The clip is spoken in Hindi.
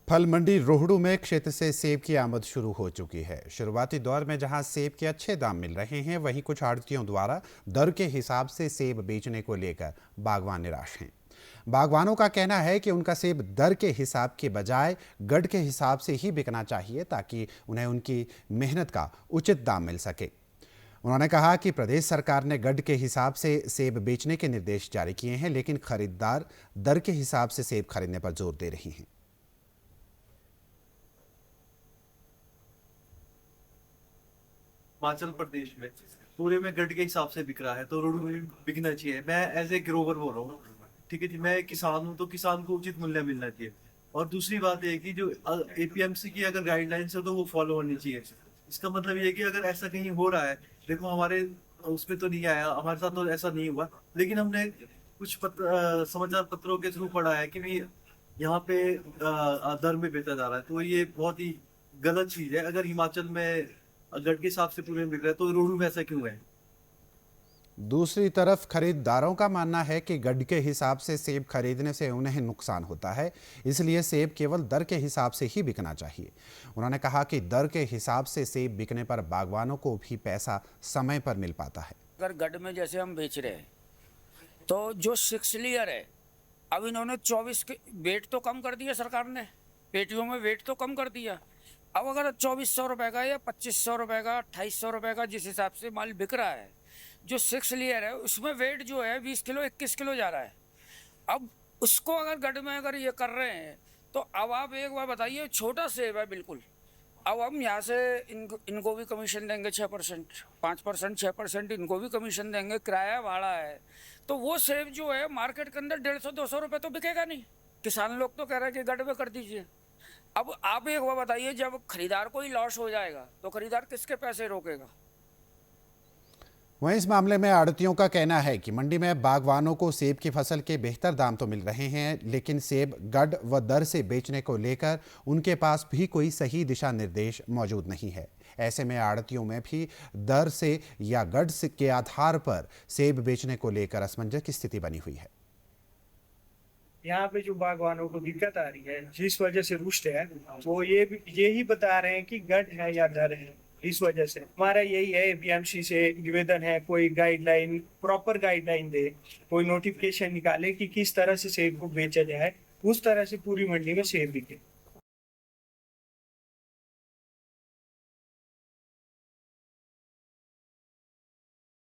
फल मंडी रोहड़ू में क्षेत्र से सेब की आमद शुरू हो चुकी है। शुरुआती दौर में जहां सेब के अच्छे दाम मिल रहे हैं, वहीं कुछ आड़तियों द्वारा दर के हिसाब से सेब बेचने को लेकर बागवान निराश हैं। बागवानों का कहना है कि उनका सेब दर के हिसाब के बजाय गढ़ के हिसाब से ही बिकना चाहिए, ताकि उन्हें उनकी मेहनत का उचित दाम मिल सके। उन्होंने कहा कि प्रदेश सरकार ने गढ़ के हिसाब से सेब बेचने के निर्देश जारी किए हैं, लेकिन खरीदार दर के हिसाब से सेब खरीदने पर जोर दे रही हैं। हिमाचल प्रदेश में पूरे में गढ़ के हिसाब से बिक रहा है, तो रोड में भी बिकना चाहिए। मैं एज ए ग्रोवर बोल रहा हूँ, ठीक है जी। मैं किसान हूँ, तो किसान को उचित मूल्य मिलना चाहिए। और दूसरी बात ये है कि जो एपीएमसी की अगर गाइडलाइंस है तो वो फॉलो होनी चाहिए। इसका मतलब ये है कि अगर ऐसा कहीं हो रहा है, देखो हमारे उसमें तो नहीं आया, हमारे साथ तो ऐसा नहीं हुआ, लेकिन हमने कुछ समाचार पत्रों के थ्रू पढ़ा है कि भाई यहाँ पे दर में बेचा जा रहा है। तो ये बहुत ही गलत चीज है। अगर हिमाचल में गढ़ के हिसाब से पूरे बिक रहा है, तो रोहड़ू में ऐसा क्यों है? दूसरी तरफ खरीदारों का मानना है कि गढ़ के हिसाब से सेब खरीदने से उन्हें नुकसान होता है, इसलिए सेब केवल दर के हिसाब से ही बिकना चाहिए। उन्होंने कहा कि दर के हिसाब से सेब बिकने पर बागवानों को भी पैसा समय पर मिल पाता है। अगर गढ़ में जैसे हम बेच रहे हैं, तो जो 6 लेयर है, अब इन्होंने 24 के वेट तो कम कर दिया सरकार ने, पेटियों में वेट तो कम कर दिया। अब अगर 2400 रुपये का या 2500 रुपये का, 2800 रुपये का जिस हिसाब से माल बिक रहा है, जो 6 लेयर है उसमें वेट जो है 20 किलो 21 किलो जा रहा है। अब उसको अगर गढ़ में अगर ये कर रहे हैं, तो अब आप एक बार बताइए, छोटा सेब है बिल्कुल। अब हम यहाँ से इनको भी कमीशन देंगे 6%, 5%, 6% इनको भी कमीशन देंगे, किराया भाड़ा है। तो वो सेब जो है मार्केट के अंदर 150-200 रुपये तो बिकेगा नहीं। किसान लोग तो कह रहे हैं कि गढ़ में कर दीजिए। अब आप एक बार बताइए, जब खरीदार को ही लॉस हो जाएगा तो खरीदार किसके पैसे रोकेगा? वहीं इस मामले में आड़तियों का कहना है कि मंडी में बागवानों को सेब की फसल के बेहतर दाम तो मिल रहे हैं, लेकिन सेब गढ़ व दर से बेचने को लेकर उनके पास भी कोई सही दिशा निर्देश मौजूद नहीं है। ऐसे में आड़तियों में भी दर से या गढ़ के आधार पर सेब बेचने को लेकर असमंजस की स्थिति बनी हुई है। यहाँ पे जो बागवानों को दिक्कत आ रही है, जिस वजह से रुष्ट है, वो ये ही बता रहे हैं कि गढ़ है या दर है। इस वजह से हमारा यही है, एपीएमसी से निवेदन है, कोई गाइडलाइन, प्रॉपर गाइडलाइन दे, कोई नोटिफिकेशन निकाले कि किस तरह से सेब को बेचा जाए, उस तरह से पूरी मंडी में सेब बिके।